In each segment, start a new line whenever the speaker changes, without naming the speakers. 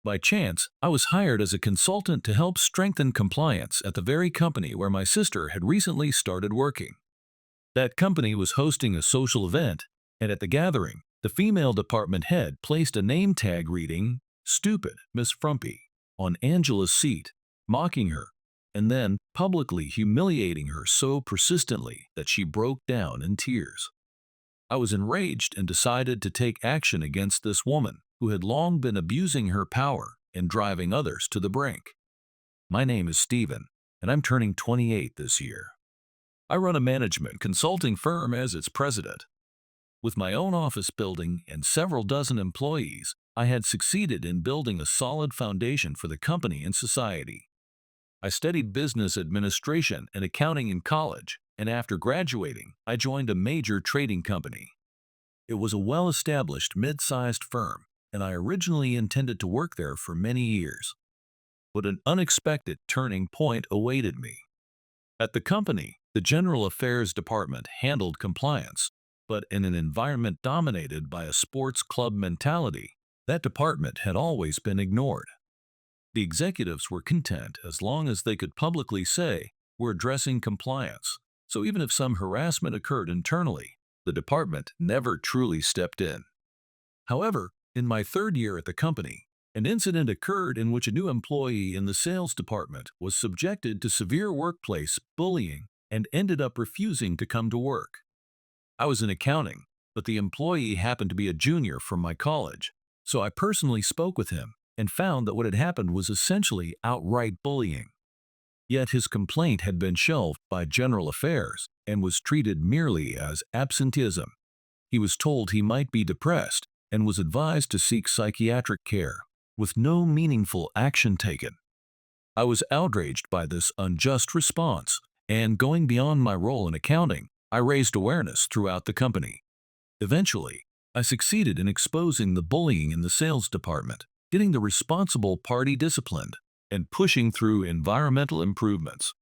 By chance, I was hired as a consultant to help strengthen compliance at the very company where my sister had recently started working. That company was hosting a social event, and at the gathering, the female department head placed a name tag reading, "Stupid Miss Frumpy," on Angela's seat, mocking her, and then publicly humiliating her so persistently that she broke down in tears. I was enraged and decided to take action against this woman who had long been abusing her power and driving others to the brink. My name is Steven, and I'm turning 28 this year. I run a management consulting firm as its president. With my own office building and several dozen employees, I had succeeded in building a solid foundation for the company and society. I studied business administration and accounting in college, and after graduating, I joined a major trading company. It was a well-established mid-sized firm, and I originally intended to work there for many years. But an unexpected turning point awaited me. At the company, the General Affairs Department handled compliance, but in an environment dominated by a sports club mentality, that department had always been ignored. The executives were content as long as they could publicly say, "We're addressing compliance," so even if some harassment occurred internally, the department never truly stepped in. However, in my third year at the company, an incident occurred in which a new employee in the sales department was subjected to severe workplace bullying and ended up refusing to come to work. I was in accounting, but the employee happened to be a junior from my college, so I personally spoke with him and found that what had happened was essentially outright bullying. Yet his complaint had been shelved by General Affairs and was treated merely as absenteeism. He was told he might be depressed and was advised to seek psychiatric care, with no meaningful action taken. I was outraged by this unjust response, and going beyond my role in accounting, I raised awareness throughout the company. Eventually, I succeeded in exposing the bullying in the sales department, getting the responsible party disciplined, and pushing through environmental improvements.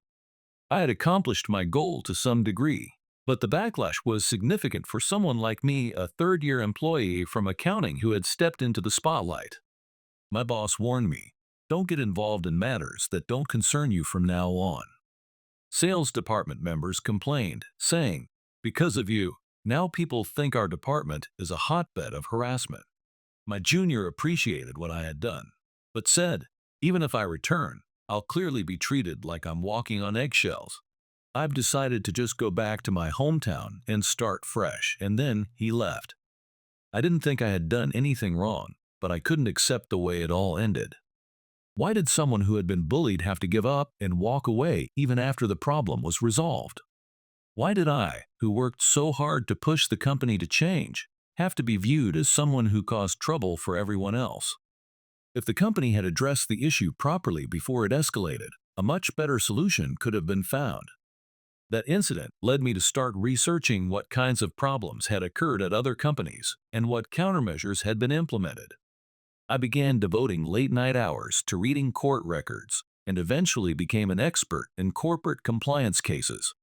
I had accomplished my goal to some degree, but the backlash was significant for someone like me, a third-year employee from accounting who had stepped into the spotlight. My boss warned me, "Don't get involved in matters that don't concern you from now on." Sales department members complained, saying, "Because of you, now people think our department is a hotbed of harassment." My junior appreciated what I had done, but said, "Even if I return, I'll clearly be treated like I'm walking on eggshells. I've decided to just go back to my hometown and start fresh," and then he left. I didn't think I had done anything wrong, but I couldn't accept the way it all ended. Why did someone who had been bullied have to give up and walk away even after the problem was resolved? Why did I, who worked so hard to push the company to change, have to be viewed as someone who caused trouble for everyone else? If the company had addressed the issue properly before it escalated, a much better solution could have been found. That incident led me to start researching what kinds of problems had occurred at other companies and what countermeasures had been implemented. I began devoting late-night hours to reading court records and eventually became an expert in corporate compliance cases.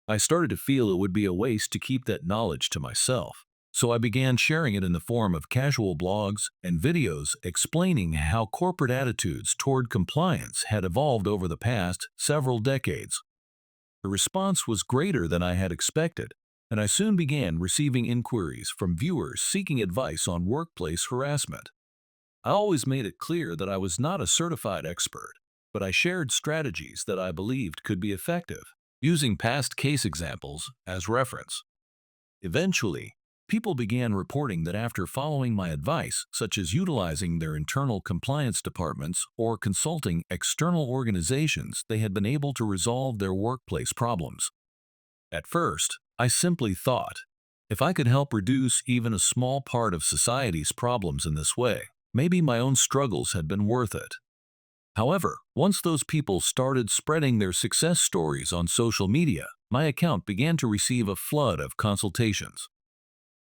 I started to feel it would be a waste to keep that knowledge to myself, so I began sharing it in the form of casual blogs and videos explaining how corporate attitudes toward compliance had evolved over the past several decades. The response was greater than I had expected, and I soon began receiving inquiries from viewers seeking advice on workplace harassment. I always made it clear that I was not a certified expert, but I shared strategies that I believed could be effective, using past case examples as reference. Eventually, people began reporting that after following my advice, such as utilizing their internal compliance departments or consulting external organizations, they had been able to resolve their workplace problems. At first, I simply thought, if I could help reduce even a small part of society's problems in this way, maybe my own struggles had been worth it. However, once those people started spreading their success stories on social media, my account began to receive a flood of consultations.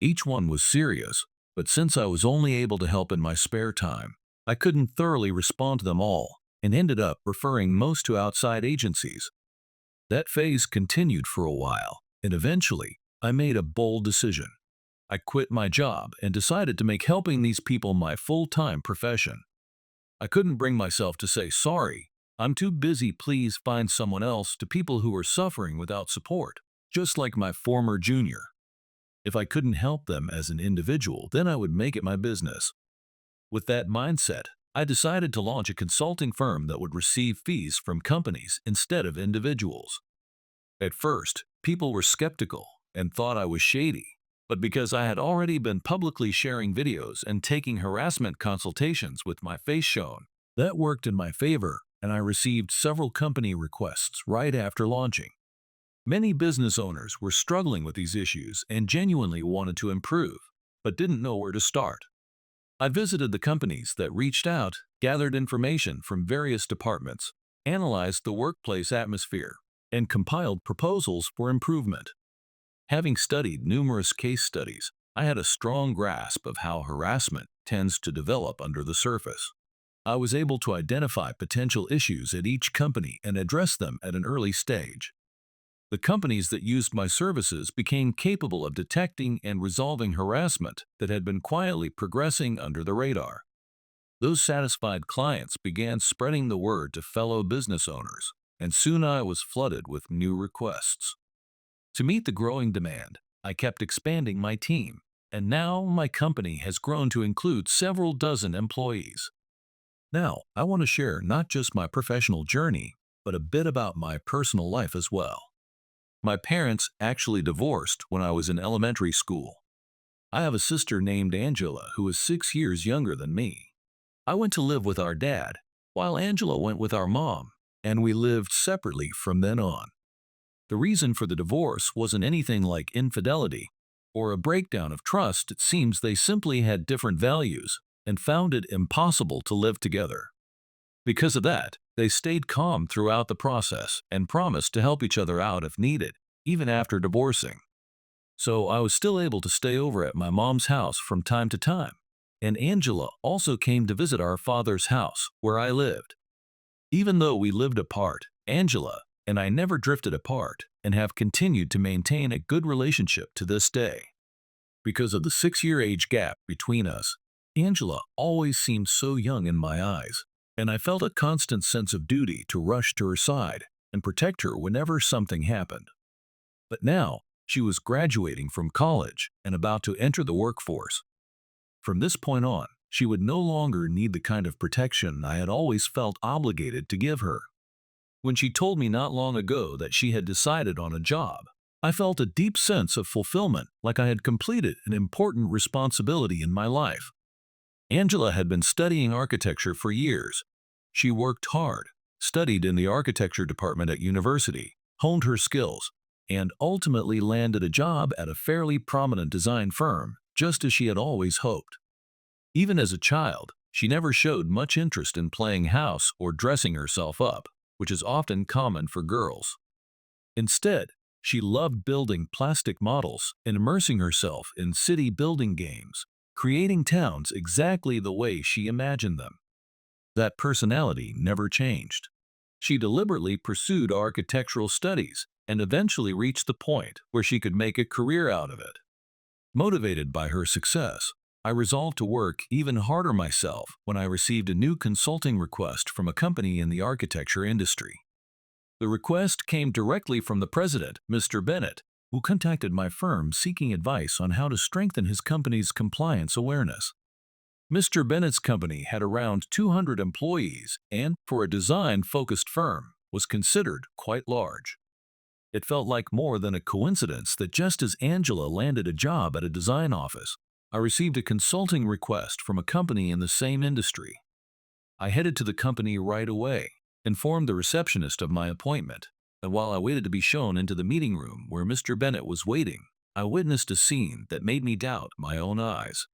Each one was serious, but since I was only able to help in my spare time, I couldn't thoroughly respond to them all and ended up referring most to outside agencies. That phase continued for a while, and eventually, I made a bold decision. I quit my job and decided to make helping these people my full-time profession. I couldn't bring myself to say sorry. I'm too busy, please find someone else, to people who are suffering without support, just like my former junior. If I couldn't help them as an individual, then I would make it my business. With that mindset, I decided to launch a consulting firm that would receive fees from companies instead of individuals. At first, people were skeptical and thought I was shady, but because I had already been publicly sharing videos and taking harassment consultations with my face shown, that worked in my favor, and I received several company requests right after launching. Many business owners were struggling with these issues and genuinely wanted to improve, but didn't know where to start. I visited the companies that reached out, gathered information from various departments, analyzed the workplace atmosphere, and compiled proposals for improvement. Having studied numerous case studies, I had a strong grasp of how harassment tends to develop under the surface. I was able to identify potential issues at each company and address them at an early stage. The companies that used my services became capable of detecting and resolving harassment that had been quietly progressing under the radar. Those satisfied clients began spreading the word to fellow business owners, and soon I was flooded with new requests. To meet the growing demand, I kept expanding my team, and now my company has grown to include several dozen employees. Now, I want to share not just my professional journey, but a bit about my personal life as well. My parents actually divorced when I was in elementary school. I have a sister named Angela who is 6 years younger than me. I went to live with our dad, while Angela went with our mom, and we lived separately from then on. The reason for the divorce wasn't anything like infidelity or a breakdown of trust. It seems they simply had different values and found it impossible to live together. Because of that, they stayed calm throughout the process and promised to help each other out if needed, even after divorcing. So I was still able to stay over at my mom's house from time to time, and Angela also came to visit our father's house where I lived. Even though we lived apart, Angela and I never drifted apart and have continued to maintain a good relationship to this day. Because of the 6-year age gap between us, Angela always seemed so young in my eyes, and I felt a constant sense of duty to rush to her side and protect her whenever something happened. But now, she was graduating from college and about to enter the workforce. From this point on, she would no longer need the kind of protection I had always felt obligated to give her. When she told me not long ago that she had decided on a job, I felt a deep sense of fulfillment, like I had completed an important responsibility in my life. Angela had been studying architecture for years. She worked hard, studied in the architecture department at university, honed her skills, and ultimately landed a job at a fairly prominent design firm, just as she had always hoped. Even as a child, she never showed much interest in playing house or dressing herself up, which is often common for girls. Instead, she loved building plastic models and immersing herself in city building games, creating towns exactly the way she imagined them. That personality never changed. She deliberately pursued architectural studies and eventually reached the point where she could make a career out of it. Motivated by her success, I resolved to work even harder myself when I received a new consulting request from a company in the architecture industry. The request came directly from the president, Mr. Bennett, who contacted my firm seeking advice on how to strengthen his company's compliance awareness. Mr. Bennett's company had around 200 employees and, for a design-focused firm, was considered quite large. It felt like more than a coincidence that just as Angela landed a job at a design office, I received a consulting request from a company in the same industry. I headed to the company right away, informed the receptionist of my appointment, and while I waited to be shown into the meeting room where Mr. Bennett was waiting, I witnessed a scene that made me doubt my own eyes.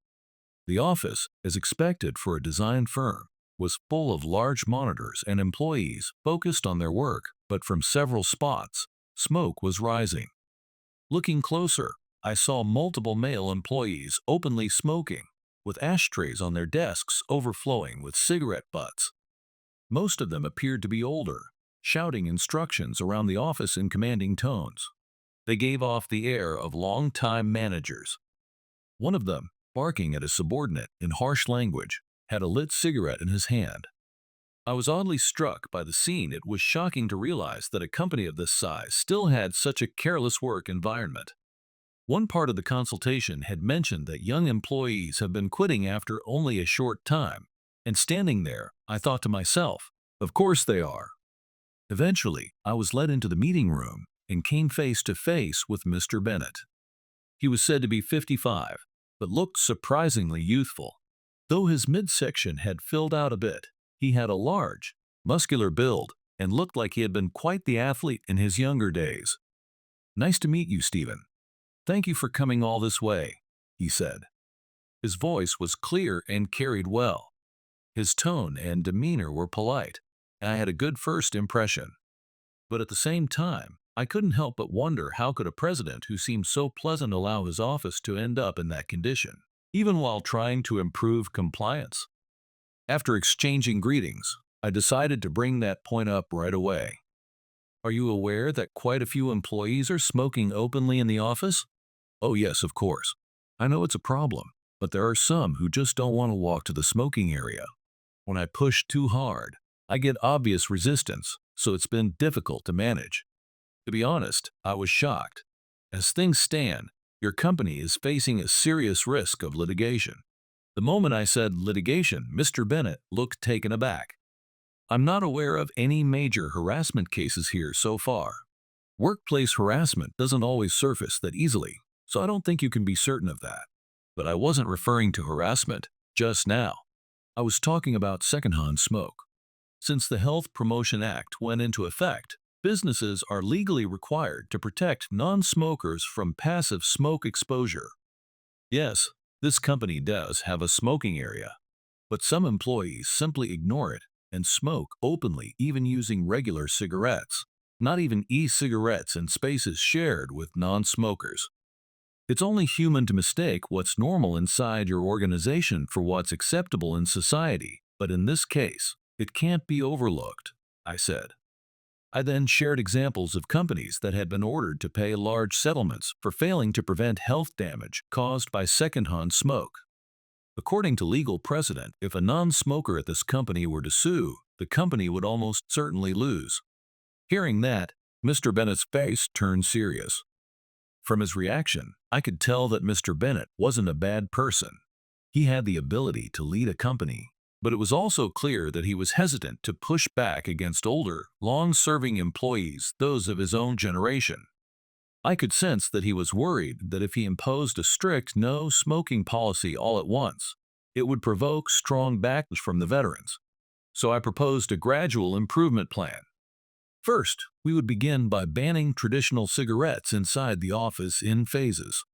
The office, as expected for a design firm, was full of large monitors and employees focused on their work, but from several spots, smoke was rising. Looking closer, I saw multiple male employees openly smoking, with ashtrays on their desks overflowing with cigarette butts. Most of them appeared to be older, shouting instructions around the office in commanding tones. They gave off the air of long-time managers. One of them, barking at a subordinate in harsh language, had a lit cigarette in his hand, I was oddly struck by the scene. It was shocking to realize that a company of this size still had such a careless work environment. One part of the consultation had mentioned that young employees have been quitting after only a short time, and standing there, I thought to myself, of course they are. Eventually, I was led into the meeting room and came face to face with Mr. Bennett. He was said to be 55, but looked surprisingly youthful. Though his midsection had filled out a bit, he had a large, muscular build and looked like he had been quite the athlete in his younger days. "Nice to meet you, Stephen. Thank you for coming all this way," he said. His voice was clear and carried well. His tone and demeanor were polite. I had a good first impression. But at the same time, I couldn't help but wonder, how could a president who seemed so pleasant allow his office to end up in that condition, even while trying to improve compliance? After exchanging greetings, I decided to bring that point up right away. "Are you aware that quite a few employees are smoking openly in the office?" "Oh yes, of course. I know it's a problem, but there are some who just don't want to walk to the smoking area. When I push too hard, I get obvious resistance, so it's been difficult to manage." To be honest, I was shocked. As things stand, your company is facing a serious risk of litigation. The moment I said litigation, Mr. Bennett looked taken aback. "I'm not aware of any major harassment cases here so far. Workplace harassment doesn't always surface that easily, so I don't think you can be certain of that. But I wasn't referring to harassment just now. I was talking about secondhand smoke. Since the Health Promotion Act went into effect, businesses are legally required to protect non-smokers from passive smoke exposure. Yes, this company does have a smoking area, but some employees simply ignore it and smoke openly, even using regular cigarettes, not even e-cigarettes, in spaces shared with non-smokers. It's only human to mistake what's normal inside your organization for what's acceptable in society, but in this case, it can't be overlooked," I said. I then shared examples of companies that had been ordered to pay large settlements for failing to prevent health damage caused by secondhand smoke. According to legal precedent, if a non-smoker at this company were to sue, the company would almost certainly lose. Hearing that, Mr. Bennett's face turned serious. From his reaction, I could tell that Mr. Bennett wasn't a bad person. He had the ability to lead a company, but it was also clear that he was hesitant to push back against older, long-serving employees, those of his own generation. I could sense that he was worried that if he imposed a strict no-smoking policy all at once, it would provoke strong backlash from the veterans. So I proposed a gradual improvement plan. First, we would begin by banning traditional cigarettes inside the office in phases.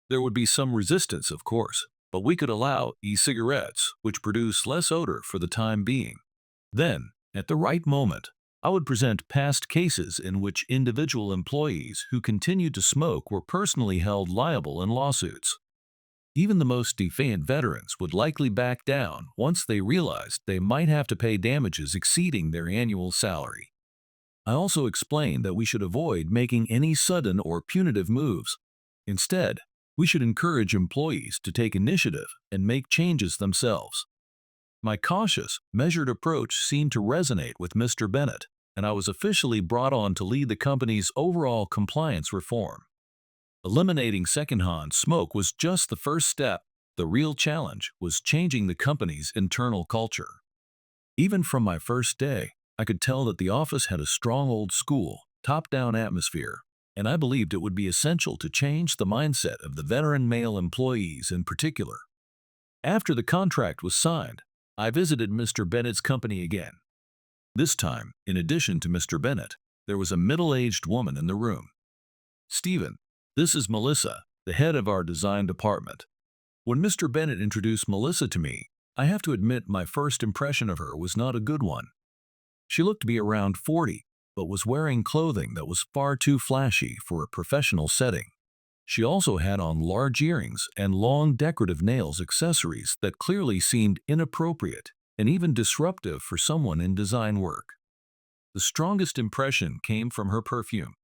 There would be some resistance, of course, but we could allow e-cigarettes, which produce less odor for the time being. Then, at the right moment, I would present past cases in which individual employees who continued to smoke were personally held liable in lawsuits. Even the most defiant veterans would likely back down once they realized they might have to pay damages exceeding their annual salary. I also explained that we should avoid making any sudden or punitive moves. Instead, we should encourage employees to take initiative and make changes themselves. My cautious, measured approach seemed to resonate with Mr. Bennett, and I was officially brought on to lead the company's overall compliance reform. Eliminating secondhand smoke was just the first step. The real challenge was changing the company's internal culture. Even from my first day, I could tell that the office had a strong old-school, top-down atmosphere, and I believed it would be essential to change the mindset of the veteran male employees in particular. After the contract was signed, I visited Mr. Bennett's company again. This time, in addition to Mr. Bennett, there was a middle-aged woman in the room. "Stephen, this is Melissa, the head of our design department." When Mr. Bennett introduced Melissa to me, I have to admit my first impression of her was not a good one. She looked to be around 40, but was wearing clothing that was far too flashy for a professional setting. She also had on large earrings and long decorative nails, accessories that clearly seemed inappropriate and even disruptive for someone in design work. The strongest impression came from her perfume.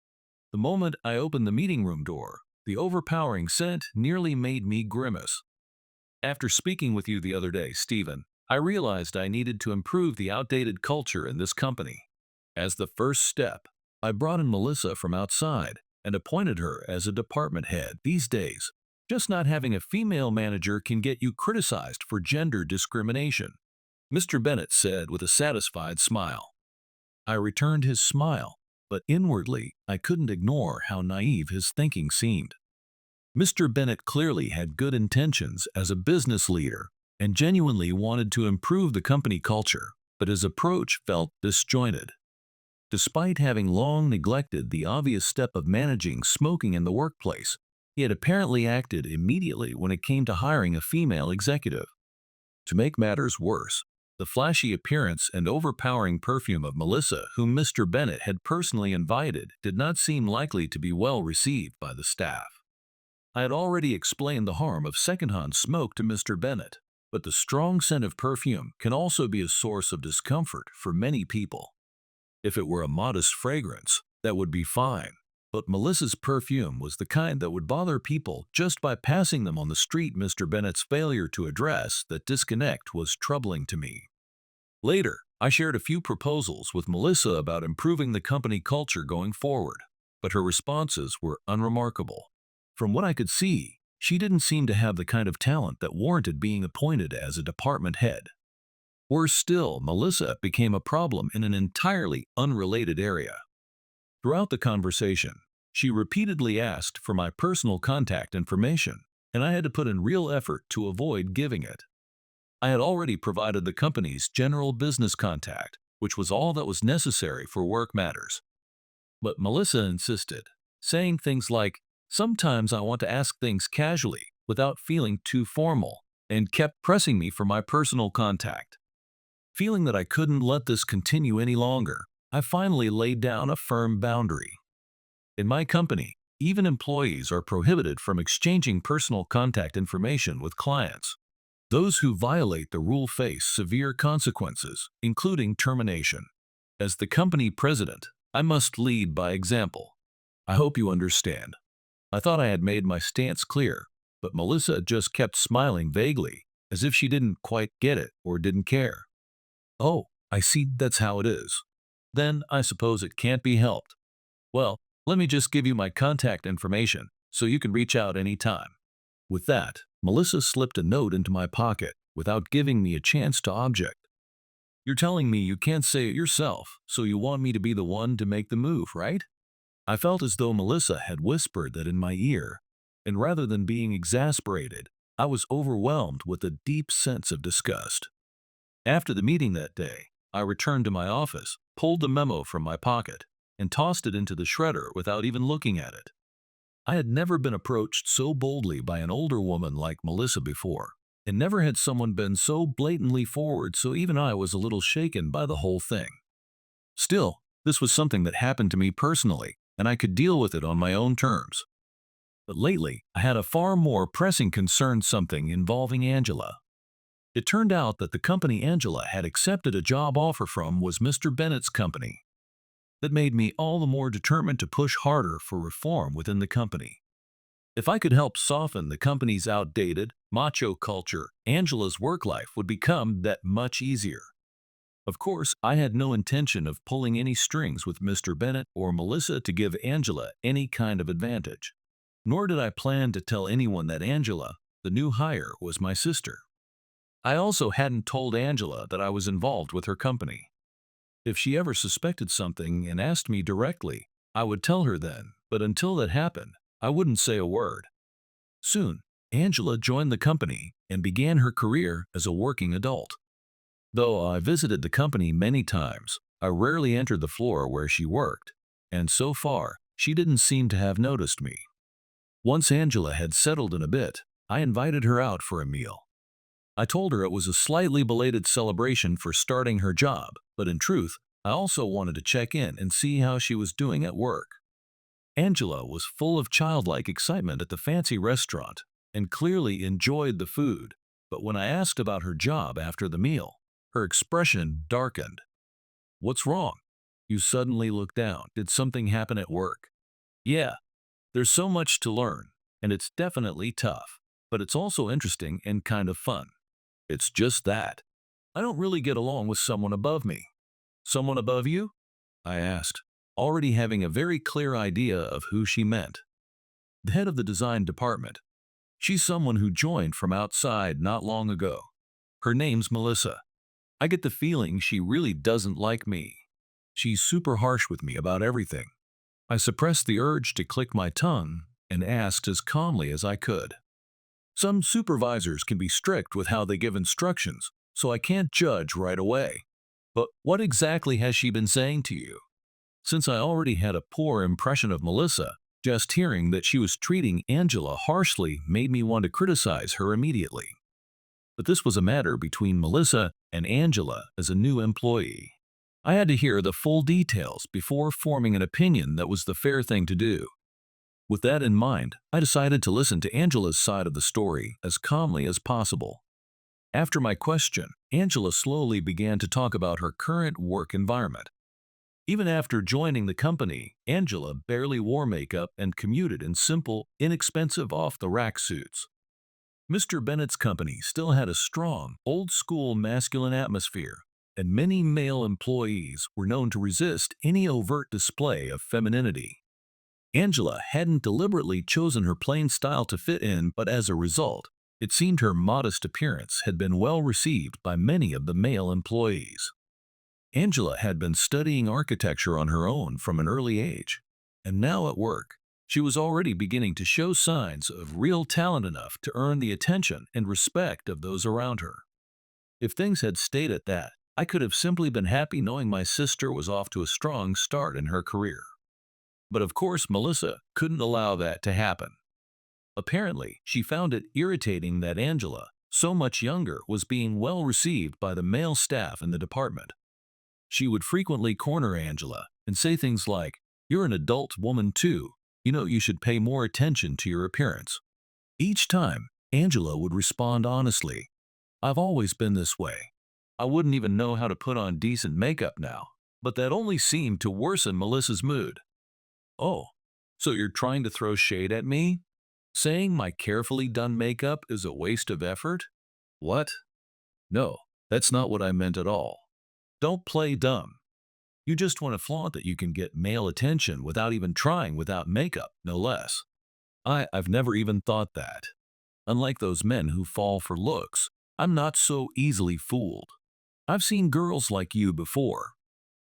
The moment I opened the meeting room door, the overpowering scent nearly made me grimace. "After speaking with you the other day, Stephen, I realized I needed to improve the outdated culture in this company. As the first step, I brought in Melissa from outside and appointed her as a department head. These days, just not having a female manager can get you criticized for gender discrimination, Mr. Bennett said with a satisfied smile. I returned his smile, but inwardly I couldn't ignore how naive his thinking seemed. Mr. Bennett clearly had good intentions as a business leader and genuinely wanted to improve the company culture, but his approach felt disjointed. Despite having long neglected the obvious step of managing smoking in the workplace, he had apparently acted immediately when it came to hiring a female executive. To make matters worse, the flashy appearance and overpowering perfume of Melissa, whom Mr. Bennett had personally invited, did not seem likely to be well received by the staff. I had already explained the harm of secondhand smoke to Mr. Bennett, but the strong scent of perfume can also be a source of discomfort for many people. If it were a modest fragrance, that would be fine, but Melissa's perfume was the kind that would bother people just by passing them on the street. Mr. Bennett's failure to address that disconnect was troubling to me. Later, I shared a few proposals with Melissa about improving the company culture going forward, but her responses were unremarkable. From what I could see, she didn't seem to have the kind of talent that warranted being appointed as a department head. Worse still, Melissa became a problem in an entirely unrelated area. Throughout the conversation, she repeatedly asked for my personal contact information, and I had to put in real effort to avoid giving it. I had already provided the company's general business contact, which was all that was necessary for work matters. But Melissa insisted, saying things like, "Sometimes I want to ask things casually, without feeling too formal," and kept pressing me for my personal contact. Feeling that I couldn't let this continue any longer, I finally laid down a firm boundary. In my company, even employees are prohibited from exchanging personal contact information with clients. Those who violate the rule face severe consequences, including termination. As the company president, I must lead by example. I hope you understand. I thought I had made my stance clear, but Melissa just kept smiling vaguely, as if she didn't quite get it or didn't care. "Oh, I see that's how it is. Then I suppose it can't be helped. Well, let me just give you my contact information so you can reach out any time." With that, Melissa slipped a note into my pocket without giving me a chance to object. "You're telling me you can't say it yourself, so you want me to be the one to make the move, right?" I felt as though Melissa had whispered that in my ear, and rather than being exasperated, I was overwhelmed with a deep sense of disgust. After the meeting that day, I returned to my office, pulled the memo from my pocket, and tossed it into the shredder without even looking at it. I had never been approached so boldly by an older woman like Melissa before, and never had someone been so blatantly forward, so even I was a little shaken by the whole thing. Still, this was something that happened to me personally, and I could deal with it on my own terms. But lately, I had a far more pressing concern, something involving Angela. It turned out that the company Angela had accepted a job offer from was Mr. Bennett's company. That made me all the more determined to push harder for reform within the company. If I could help soften the company's outdated, macho culture, Angela's work life would become that much easier. Of course, I had no intention of pulling any strings with Mr. Bennett or Melissa to give Angela any kind of advantage. Nor did I plan to tell anyone that Angela, the new hire, was my sister. I also hadn't told Angela that I was involved with her company. If she ever suspected something and asked me directly, I would tell her then, but until that happened, I wouldn't say a word. Soon, Angela joined the company and began her career as a working adult. Though I visited the company many times, I rarely entered the floor where she worked, and so far, she didn't seem to have noticed me. Once Angela had settled in a bit, I invited her out for a meal. I told her it was a slightly belated celebration for starting her job, but in truth, I also wanted to check in and see how she was doing at work. Angela was full of childlike excitement at the fancy restaurant and clearly enjoyed the food, but when I asked about her job after the meal, her expression darkened. "What's wrong? You suddenly look down. Did something happen at work?" "Yeah, there's so much to learn, and it's definitely tough, but it's also interesting and kind of fun." "It's just that." I don't really get along with someone above me. Someone above you? I asked, already having a very clear idea of who she meant. The head of the design department. She's someone who joined from outside not long ago. Her name's Melissa. I get the feeling she really doesn't like me. She's super harsh with me about everything. I suppressed the urge to click my tongue and asked as calmly as I could. Some supervisors can be strict with how they give instructions, so I can't judge right away. But what exactly has she been saying to you? Since I already had a poor impression of Melissa, just hearing that she was treating Angela harshly made me want to criticize her immediately. But this was a matter between Melissa and Angela as a new employee. I had to hear the full details before forming an opinion that was the fair thing to do. With that in mind, I decided to listen to Angela's side of the story as calmly as possible. After my question, Angela slowly began to talk about her current work environment. Even after joining the company, Angela barely wore makeup and commuted in simple, inexpensive off-the-rack suits. Mr. Bennett's company still had a strong, old-school masculine atmosphere, and many male employees were known to resist any overt display of femininity. Angela hadn't deliberately chosen her plain style to fit in, but as a result, it seemed her modest appearance had been well received by many of the male employees. Angela had been studying architecture on her own from an early age, and now at work, she was already beginning to show signs of real talent enough to earn the attention and respect of those around her. If things had stayed at that, I could have simply been happy knowing my sister was off to a strong start in her career. But of course, Melissa couldn't allow that to happen. Apparently, she found it irritating that Angela, so much younger, was being well received by the male staff in the department. She would frequently corner Angela and say things like, "You're an adult woman too. You should pay more attention to your appearance." Each time, Angela would respond honestly, "I've always been this way. I wouldn't even know how to put on decent makeup now." But that only seemed to worsen Melissa's mood. "Oh, so you're trying to throw shade at me? Saying my carefully done makeup is a waste of effort? What? No, that's not what I meant at all. Don't play dumb. You just want to flaunt that you can get male attention without even trying without makeup, no less. I've never even thought that. Unlike those men who fall for looks, I'm not so easily fooled. I've seen girls like you before,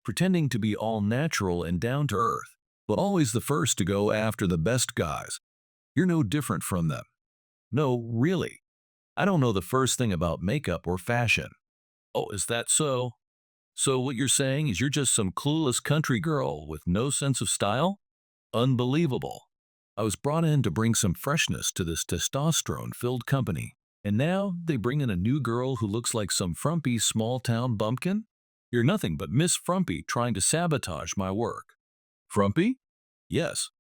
pretending to be all natural and down to earth, but always the first to go after the best guys. You're no different from them. No, really. I don't know the first thing about makeup or fashion." "Oh, is that so? So what you're saying is you're just some clueless country girl with no sense of style? Unbelievable. I was brought in to bring some freshness to this testosterone-filled company, and now they bring in a new girl who looks like some frumpy small-town bumpkin? You're nothing but Miss Frumpy trying to sabotage my work." "Frumpy?" "Yes.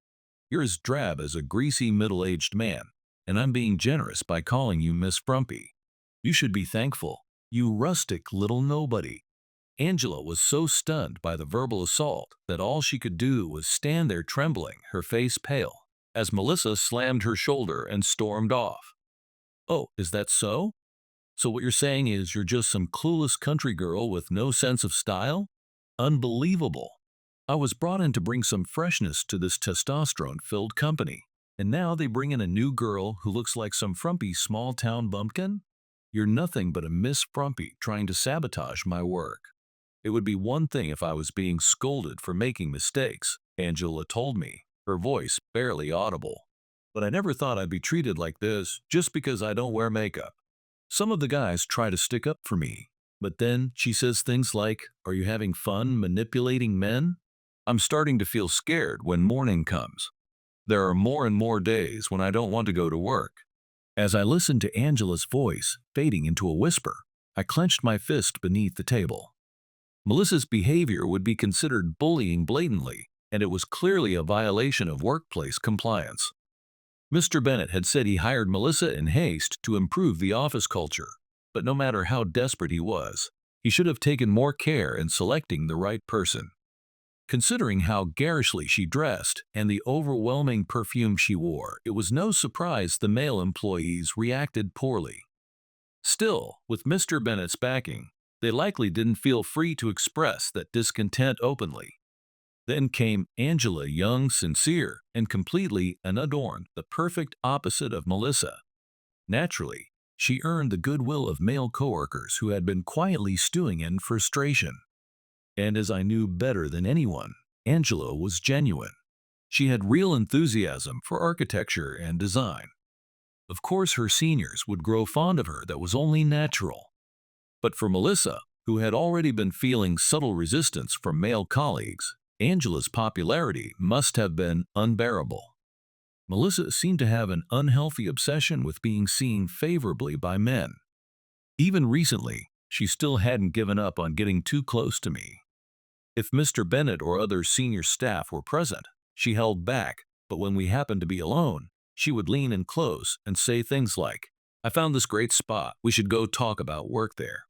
You're as drab as a greasy middle-aged man, and I'm being generous by calling you Miss Frumpy. You should be thankful, you rustic little nobody." Angela was so stunned by the verbal assault that all she could do was stand there trembling, her face pale, as Melissa slammed her shoulder and stormed off. "Oh, is that so? So what you're saying is you're just some clueless country girl with no sense of style? Unbelievable. I was brought in to bring some freshness to this testosterone-filled company, and now they bring in a new girl who looks like some frumpy small-town bumpkin? You're nothing but a Miss Frumpy trying to sabotage my work." "It would be one thing if I was being scolded for making mistakes," Angela told me, her voice barely audible. "But I never thought I'd be treated like this just because I don't wear makeup. Some of the guys try to stick up for me, but then she says things like, 'Are you having fun manipulating men?' I'm starting to feel scared when morning comes. There are more and more days when I don't want to go to work." As I listened to Angela's voice fading into a whisper, I clenched my fist beneath the table. Melissa's behavior would be considered bullying blatantly, and it was clearly a violation of workplace compliance. Mr. Bennett had said he hired Melissa in haste to improve the office culture, but no matter how desperate he was, he should have taken more care in selecting the right person. Considering how garishly she dressed and the overwhelming perfume she wore, it was no surprise the male employees reacted poorly. Still, with Mr. Bennett's backing, They likely didn't feel free to express that discontent openly. Then came Angela, young, sincere, and completely unadorned, the perfect opposite of Melissa. Naturally, she earned the goodwill of male coworkers who had been quietly stewing in frustration. And as I knew better than anyone, Angela was genuine. She had real enthusiasm for architecture and design. Of course, her seniors would grow fond of her, that was only natural. But for Melissa, who had already been feeling subtle resistance from male colleagues, Angela's popularity must have been unbearable. Melissa seemed to have an unhealthy obsession with being seen favorably by men. Even recently, she still hadn't given up on getting too close to me. If Mr. Bennett or other senior staff were present, she held back, but when we happened to be alone, she would lean in close and say things like, "I found this great spot, we should go talk about work there."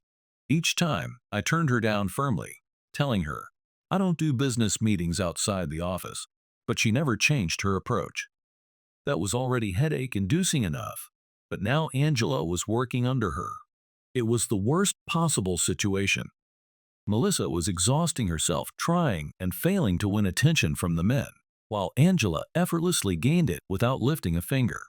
Each time, I turned her down firmly, telling her, "I don't do business meetings outside the office," but she never changed her approach. That was already headache-inducing enough, but now Angela was working under her. It was the worst possible situation. Melissa was exhausting herself trying and failing to win attention from the men, while Angela effortlessly gained it without lifting a finger.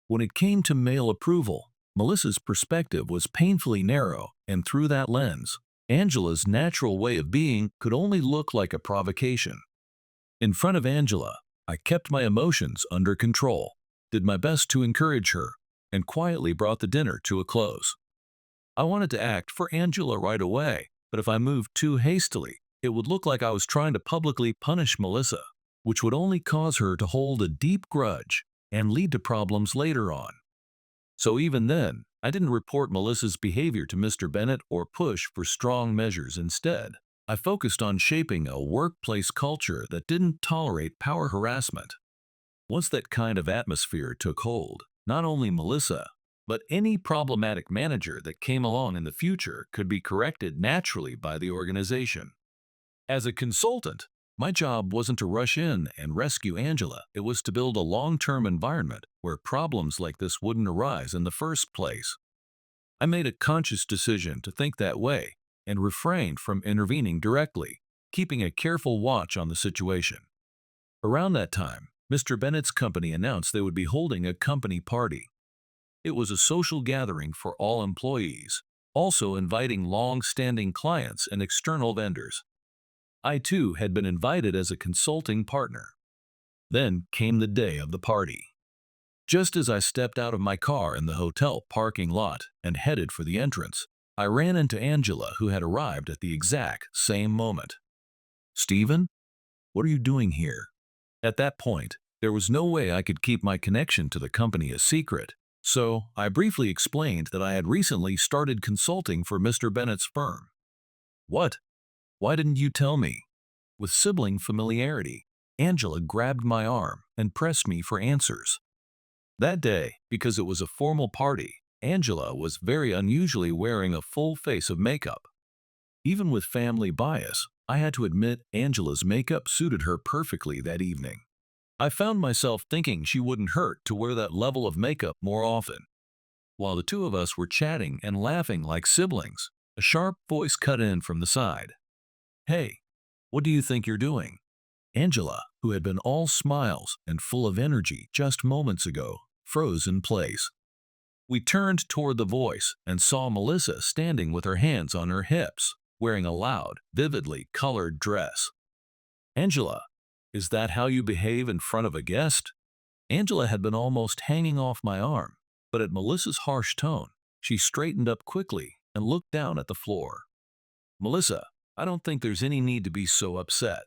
When it came to male approval, Melissa's perspective was painfully narrow, and through that lens, Angela's natural way of being could only look like a provocation. In front of Angela, I kept my emotions under control, did my best to encourage her, and quietly brought the dinner to a close. I wanted to act for Angela right away, but if I moved too hastily, it would look like I was trying to publicly punish Melissa, which would only cause her to hold a deep grudge and lead to problems later on. So even then, I didn't report Melissa's behavior to Mr. Bennett or push for strong measures. Instead, I focused on shaping a workplace culture that didn't tolerate power harassment. Once that kind of atmosphere took hold, not only Melissa, but any problematic manager that came along in the future could be corrected naturally by the organization. As a consultant, my job wasn't to rush in and rescue Angela. It was to build a long-term environment where problems like this wouldn't arise in the first place. I made a conscious decision to think that way and refrained from intervening directly, keeping a careful watch on the situation. Around that time, Mr. Bennett's company announced they would be holding a company party. It was a social gathering for all employees, also inviting long-standing clients and external vendors. I too had been invited as a consulting partner. Then came the day of the party. Just as I stepped out of my car in the hotel parking lot and headed for the entrance, I ran into Angela, who had arrived at the exact same moment. "Stephen, what are you doing here?" At that point, there was no way I could keep my connection to the company a secret, so I briefly explained that I had recently started consulting for Mr. Bennett's firm. "What? Why didn't you tell me?" With sibling familiarity, Angela grabbed my arm and pressed me for answers. That day, because it was a formal party, Angela was very unusually wearing a full face of makeup. Even with family bias, I had to admit Angela's makeup suited her perfectly that evening. I found myself thinking she wouldn't hurt to wear that level of makeup more often. While the two of us were chatting and laughing like siblings, a sharp voice cut in from the side. "Hey, what do you think you're doing?" Angela, who had been all smiles and full of energy just moments ago, froze in place. We turned toward the voice and saw Melissa standing with her hands on her hips, wearing a loud, vividly colored dress. "Angela, is that how you behave in front of a guest?" Angela had been almost hanging off my arm, but at Melissa's harsh tone, she straightened up quickly and looked down at the floor. "Melissa, I don't think there's any need to be so upset.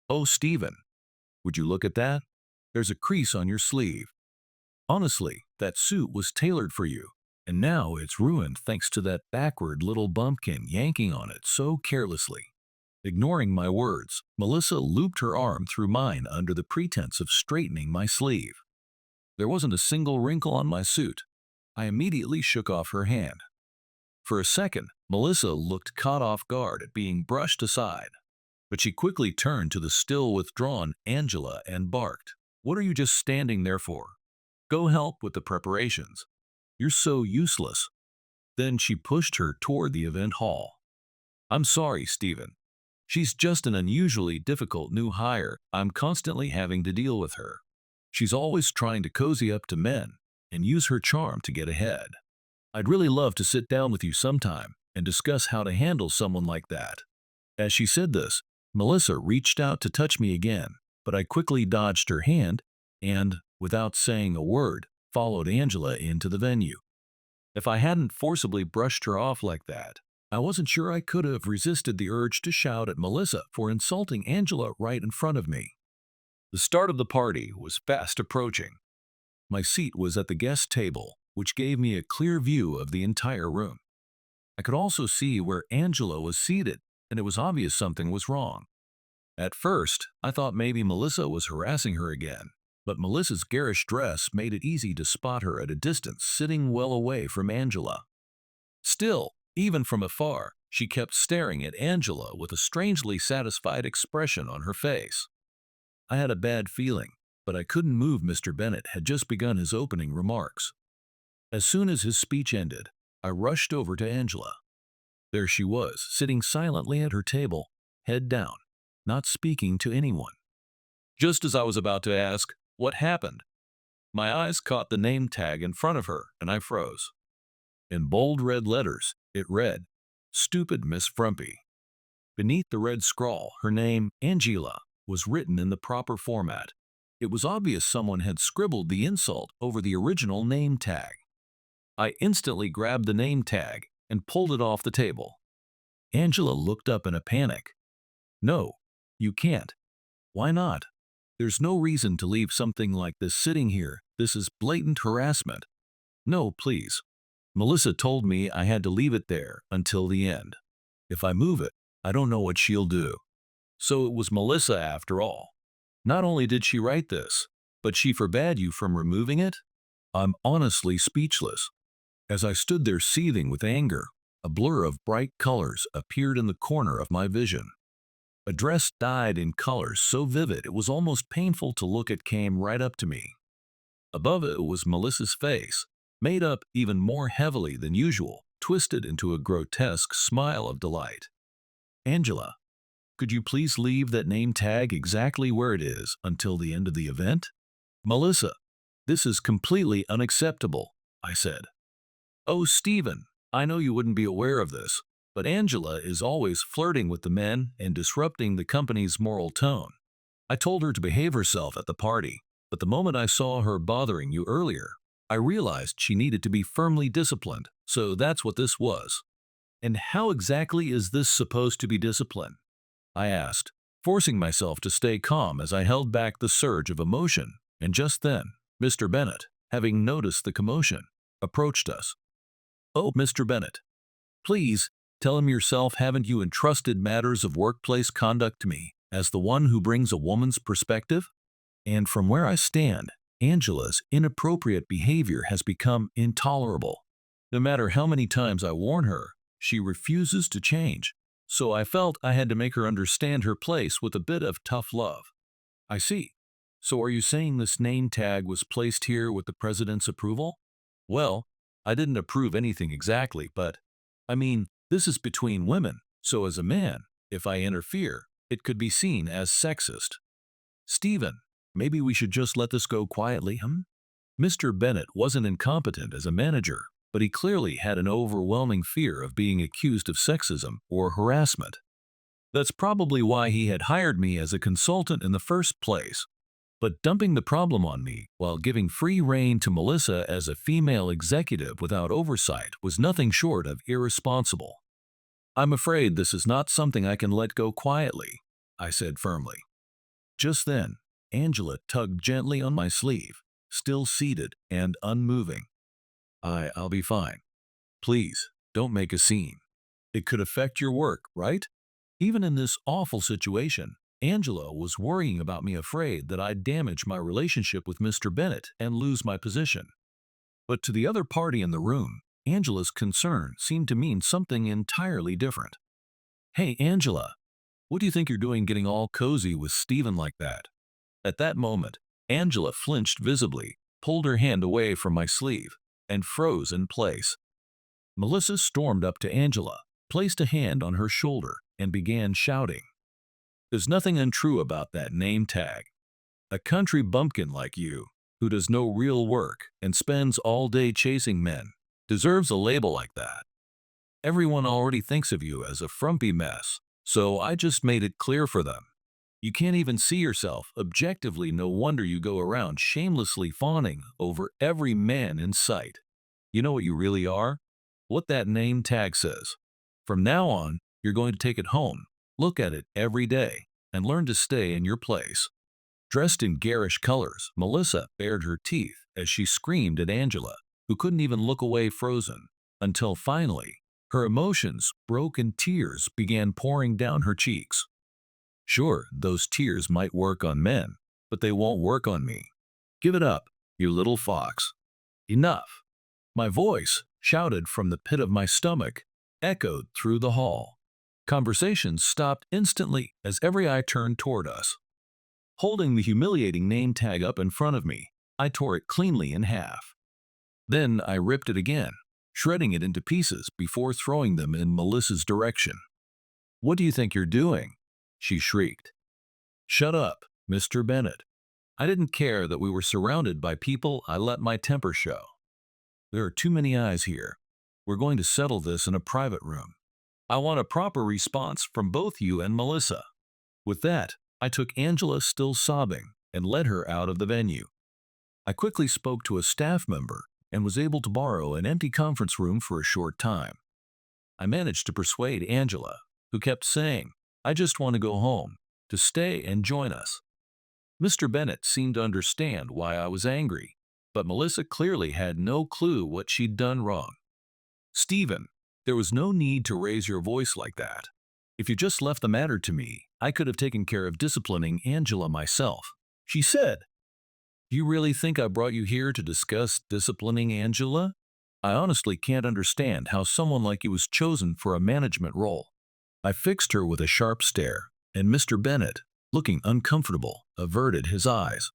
Oh, Stephen, would you look at that? There's a crease on your sleeve. Honestly, that suit was tailored for you, and now it's ruined thanks to that backward little bumpkin yanking on it so carelessly." Ignoring my words, Melissa looped her arm through mine under the pretense of straightening my sleeve. There wasn't a single wrinkle on my suit. I immediately shook off her hand. For a second, Melissa looked caught off guard at being brushed aside, but she quickly turned to the still withdrawn Angela and barked, "What are you just standing there for? Go help with the preparations. You're so useless." Then she pushed her toward the event hall. I'm sorry, Stephen. She's just an unusually difficult new hire. I'm constantly having to deal with her. She's always trying to cozy up to men and use her charm to get ahead. I'd really love to sit down with you sometime and discuss how to handle someone like that." As she said this, Melissa reached out to touch me again, but I quickly dodged her hand and, without saying a word, followed Angela into the venue. If I hadn't forcibly brushed her off like that, I wasn't sure I could have resisted the urge to shout at Melissa for insulting Angela right in front of me. The start of the party was fast approaching. My seat was at the guest table, which gave me a clear view of the entire room. I could also see where Angela was seated, and it was obvious something was wrong. At first, I thought maybe Melissa was harassing her again, but Melissa's garish dress made it easy to spot her at a distance, sitting well away from Angela. Still, even from afar, she kept staring at Angela with a strangely satisfied expression on her face. I had a bad feeling, but I couldn't move. Mr. Bennett had just begun his opening remarks. As soon as his speech ended, I rushed over to Angela. There she was, sitting silently at her table, head down, not speaking to anyone. Just as I was about to ask, "What happened?" my eyes caught the name tag in front of her, and I froze. In bold red letters, it read, "Stupid Miss Frumpy." Beneath the red scrawl, her name, Angela, was written in the proper format. It was obvious someone had scribbled the insult over the original name tag. I instantly grabbed the name tag and pulled it off the table. Angela looked up in a panic. "No, you can't." "Why not? There's no reason to leave something like this sitting here. This is blatant harassment." "No, please. Melissa told me I had to leave it there until the end. If I move it, I don't know what she'll do." So it was Melissa after all. Not only did she write this, but she forbade you from removing it? I'm honestly speechless. As I stood there seething with anger, a blur of bright colors appeared in the corner of my vision. A dress dyed in colors so vivid it was almost painful to look at came right up to me. Above it was Melissa's face, made up even more heavily than usual, twisted into a grotesque smile of delight. "Angela, could you please leave that name tag exactly where it is until the end of the event?" "Melissa, this is completely unacceptable," I said. "Oh, Stephen, I know you wouldn't be aware of this, but Angela is always flirting with the men and disrupting the company's moral tone. I told her to behave herself at the party, but the moment I saw her bothering you earlier, I realized she needed to be firmly disciplined, so that's what this was." "And how exactly is this supposed to be discipline?" I asked, forcing myself to stay calm as I held back the surge of emotion, and just then, Mr. Bennett, having noticed the commotion, approached us. "Oh, Mr. Bennett, please, tell him yourself. Haven't you entrusted matters of workplace conduct to me as the one who brings a woman's perspective?" And from where I stand, Angela's inappropriate behavior has become intolerable. No matter how many times I warn her, she refuses to change. So I felt I had to make her understand her place with a bit of tough love. "I see. So are you saying this name tag was placed here with the president's approval?" "Well, I didn't approve anything exactly, but, I mean, this is between women, so as a man, if I interfere, it could be seen as sexist." "Stephen, maybe we should just let this go quietly, Mr. Bennett wasn't incompetent as a manager, but he clearly had an overwhelming fear of being accused of sexism or harassment. That's probably why he had hired me as a consultant in the first place. But dumping the problem on me while giving free rein to Melissa as a female executive without oversight was nothing short of irresponsible. "I'm afraid this is not something I can let go quietly," I said firmly. Just then, Angela tugged gently on my sleeve, still seated and unmoving. I'll be fine. Please, don't make a scene. It could affect your work, right?" Even in this awful situation, Angela was worrying about me, afraid that I'd damage my relationship with Mr. Bennett and lose my position. But to the other party in the room, Angela's concern seemed to mean something entirely different. "Hey, Angela, what do you think you're doing getting all cozy with Stephen like that?" At that moment, Angela flinched visibly, pulled her hand away from my sleeve, and froze in place. Melissa stormed up to Angela, placed a hand on her shoulder and began shouting, "There's nothing untrue about that name tag. A country bumpkin like you, who does no real work and spends all day chasing men, deserves a label like that. Everyone already thinks of you as a frumpy mess, so I just made it clear for them. You can't even see yourself objectively, no wonder you go around shamelessly fawning over every man in sight. You know what you really are? What that name tag says. From now on, you're going to take it home, look at it every day, and learn to stay in your place." Dressed in garish colors, Melissa bared her teeth as she screamed at Angela, who couldn't even look away frozen, until finally, her emotions broke and tears began pouring down her cheeks. Sure, those tears might work on men, but they won't work on me. Give it up, you little fox. Enough. My voice, shouted from the pit of my stomach, echoed through the hall. Conversations stopped instantly as every eye turned toward us. Holding the humiliating name tag up in front of me, I tore it cleanly in half. Then I ripped it again, shredding it into pieces before throwing them in Melissa's direction. "What do you think you're doing?" she shrieked. "Shut up, Mr. Bennett. I didn't care that we were surrounded by people. I let my temper show. There are too many eyes here. We're going to settle this in a private room. I want a proper response from both you and Melissa." With that, I took Angela, still sobbing, and led her out of the venue. I quickly spoke to a staff member and was able to borrow an empty conference room for a short time. I managed to persuade Angela, who kept saying, "I just want to go home," to stay and join us. Mr. Bennett seemed to understand why I was angry, but Melissa clearly had no clue what she'd done wrong. "Stephen, there was no need to raise your voice like that. If you just left the matter to me, I could have taken care of disciplining Angela myself," she said. "Do you really think I brought you here to discuss disciplining Angela? I honestly can't understand how someone like you was chosen for a management role." I fixed her with a sharp stare, and Mr. Bennett, looking uncomfortable, averted his eyes.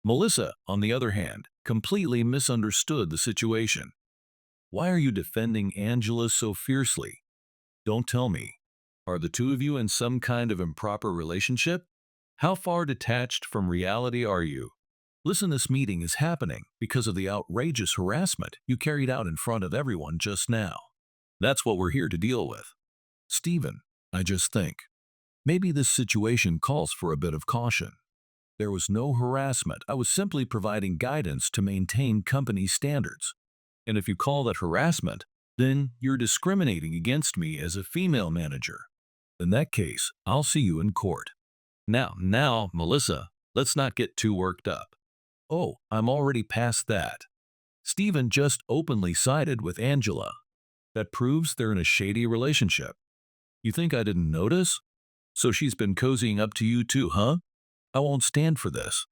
Melissa, on the other hand, completely misunderstood the situation. "Why are you defending Angela so fiercely? Don't tell me. Are the two of you in some kind of improper relationship? How far detached from reality are you? Listen, this meeting is happening because of the outrageous harassment you carried out in front of everyone just now. That's what we're here to deal with. Stephen, I just think maybe this situation calls for a bit of caution. There was no harassment. I was simply providing guidance to maintain company standards. And if you call that harassment, then you're discriminating against me as a female manager. In that case, I'll see you in court." Now, Melissa, let's not get too worked up." "Oh, I'm already past that. Stephen just openly sided with Angela. That proves they're in a shady relationship. You think I didn't notice? So she's been cozying up to you too, huh? I won't stand for this.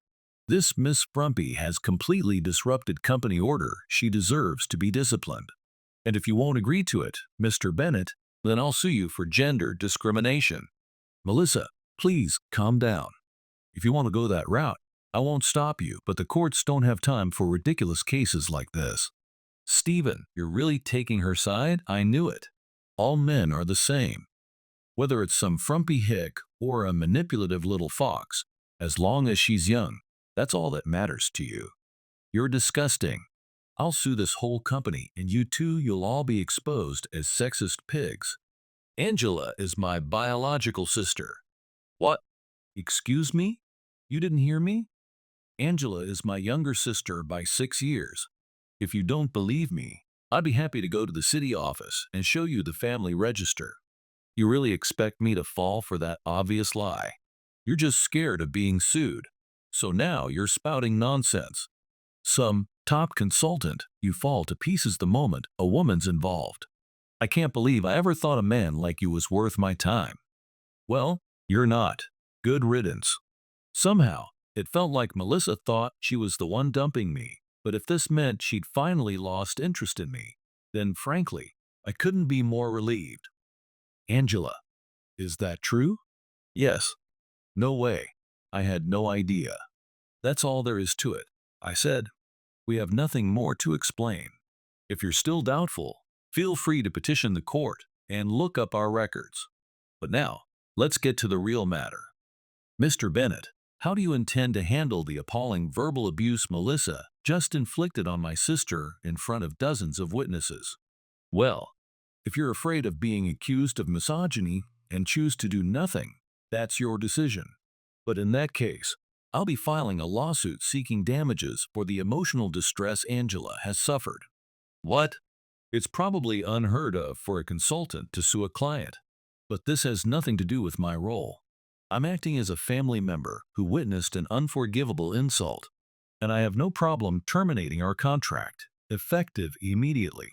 This Miss Frumpy has completely disrupted company order. She deserves to be disciplined. And if you won't agree to it, Mr. Bennett, then I'll sue you for gender discrimination." "Melissa, please calm down. If you want to go that route, I won't stop you, but the courts don't have time for ridiculous cases like this." "Stephen, you're really taking her side? I knew it. All men are the same. Whether it's some frumpy hick or a manipulative little fox, as long as she's young, that's all that matters to you. You're disgusting. I'll sue this whole company, and you two, you'll all be exposed as sexist pigs. Angela is my biological sister." "What? Excuse me? You didn't hear me? Angela is my younger sister by 6 years. If you don't believe me, I'd be happy to go to the city office and show you the family register. You really expect me to fall for that obvious lie? You're just scared of being sued. So now you're spouting nonsense. Some top consultant, you fall to pieces the moment a woman's involved. I can't believe I ever thought a man like you was worth my time. Well, you're not. Good riddance." Somehow, it felt like Melissa thought she was the one dumping me, but if this meant she'd finally lost interest in me, then frankly, I couldn't be more relieved. "Angela, is that true?" "Yes." "No way. I had no idea." "That's all there is to it," I said. "We have nothing more to explain. If you're still doubtful, feel free to petition the court. and look up our records. But now, let's get to the real matter. Mr. Bennett, how do you intend to handle the appalling verbal abuse Melissa just inflicted on my sister in front of dozens of witnesses? Well, if you're afraid of being accused of misogyny and choose to do nothing, that's your decision. But in that case, I'll be filing a lawsuit seeking damages for the emotional distress Angela has suffered. What? It's probably unheard of for a consultant to sue a client, but this has nothing to do with my role. I'm acting as a family member who witnessed an unforgivable insult, and I have no problem terminating our contract, effective immediately.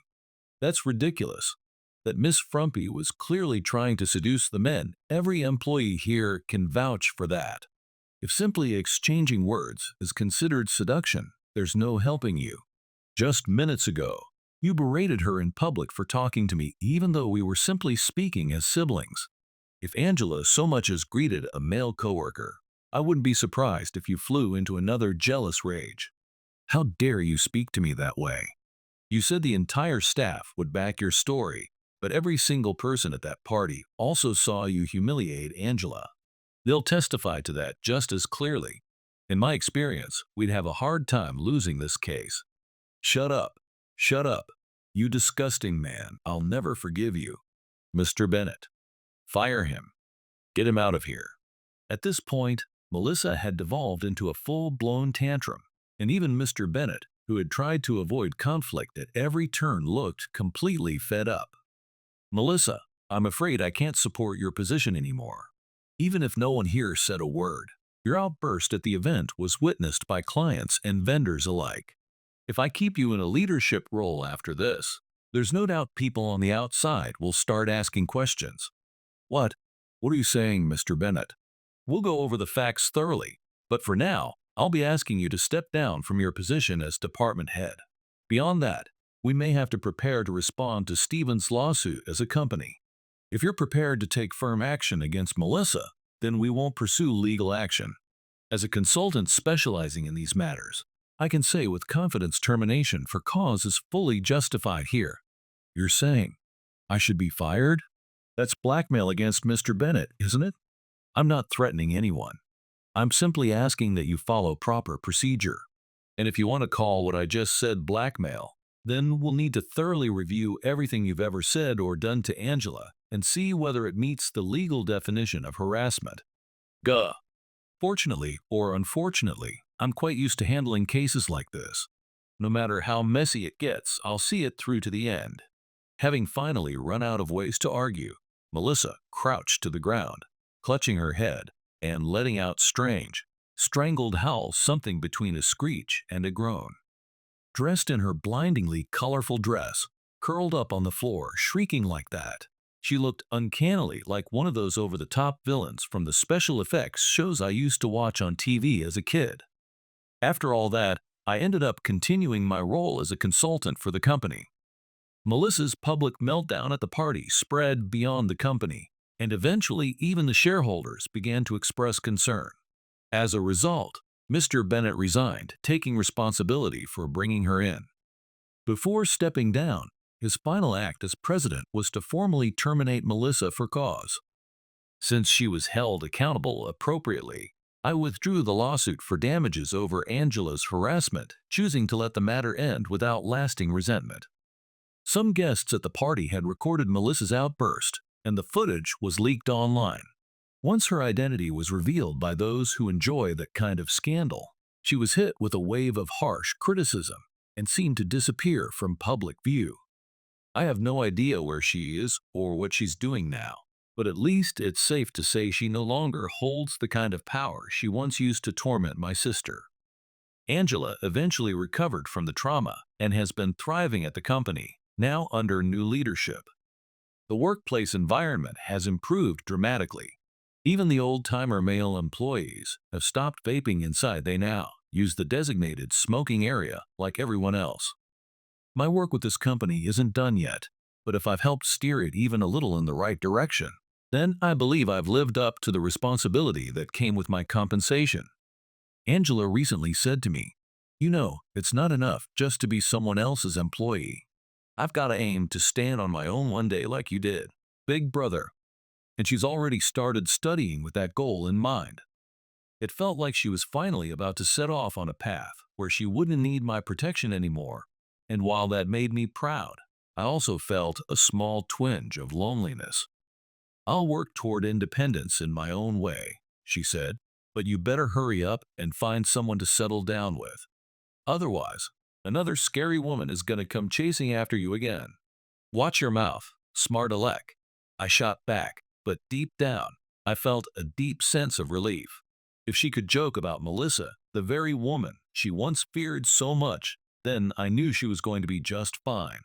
That's ridiculous. That Miss Frumpy was clearly trying to seduce the men. Every employee here can vouch for that. If simply exchanging words is considered seduction, there's no helping you. Just minutes ago, you berated her in public for talking to me even though we were simply speaking as siblings. If Angela so much as greeted a male coworker, I wouldn't be surprised if you flew into another jealous rage. How dare you speak to me that way? You said the entire staff would back your story, but every single person at that party also saw you humiliate Angela. They'll testify to that just as clearly. In my experience, we'd have a hard time losing this case. Shut up. Shut up. You disgusting man. I'll never forgive you. Mr. Bennett. Fire him. Get him out of here. At this point, Melissa had devolved into a full-blown tantrum, and even Mr. Bennett, who had tried to avoid conflict at every turn, looked completely fed up. Melissa, I'm afraid I can't support your position anymore. Even if no one here said a word, your outburst at the event was witnessed by clients and vendors alike. If I keep you in a leadership role after this, there's no doubt people on the outside will start asking questions. What? What are you saying, Mr. Bennett? We'll go over the facts thoroughly, but for now, I'll be asking you to step down from your position as department head. Beyond that, we may have to prepare to respond to Stephen's lawsuit as a company. If you're prepared to take firm action against Melissa, then we won't pursue legal action. As a consultant specializing in these matters, I can say with confidence termination for cause is fully justified here. You're saying I should be fired? That's blackmail against Mr. Bennett, isn't it? I'm not threatening anyone. I'm simply asking that you follow proper procedure. And if you want to call what I just said blackmail, then we'll need to thoroughly review everything you've ever said or done to Angela and see whether it meets the legal definition of harassment. Gah. Fortunately or unfortunately, I'm quite used to handling cases like this. No matter how messy it gets, I'll see it through to the end. Having finally run out of ways to argue, Melissa crouched to the ground, clutching her head and letting out strangled howls, something between a screech and a groan. Dressed in her blindingly colorful dress, curled up on the floor, shrieking like that, she looked uncannily like one of those over-the-top villains from the special effects shows I used to watch on TV as a kid. After all that, I ended up continuing my role as a consultant for the company. Melissa's public meltdown at the party spread beyond the company, and eventually even the shareholders began to express concern. As a result, Mr. Bennett resigned, taking responsibility for bringing her in. Before stepping down, his final act as president was to formally terminate Melissa for cause. Since she was held accountable appropriately, I withdrew the lawsuit for damages over Angela's harassment, choosing to let the matter end without lasting resentment. Some guests at the party had recorded Melissa's outburst, and the footage was leaked online. Once her identity was revealed by those who enjoy that kind of scandal, she was hit with a wave of harsh criticism and seemed to disappear from public view. I have no idea where she is or what she's doing now, but at least it's safe to say she no longer holds the kind of power she once used to torment my sister. Angela eventually recovered from the trauma and has been thriving at the company, now under new leadership. The workplace environment has improved dramatically. Even the old-timer male employees have stopped vaping inside. They now use the designated smoking area like everyone else. My work with this company isn't done yet, but if I've helped steer it even a little in the right direction, then I believe I've lived up to the responsibility that came with my compensation. Angela recently said to me, "You know, it's not enough just to be someone else's employee. I've got to aim to stand on my own one day like you did." big brother, and she's already started studying with that goal in mind. It felt like she was finally about to set off on a path where she wouldn't need my protection anymore, and while that made me proud, I also felt a small twinge of loneliness. "I'll work toward independence in my own way," she said, "but you better hurry up and find someone to settle down with. Otherwise, another scary woman is gonna come chasing after you again. Watch your mouth, smart aleck." I shot back, but deep down, I felt a deep sense of relief. If she could joke about Melissa, the very woman she once feared so much, then I knew she was going to be just fine.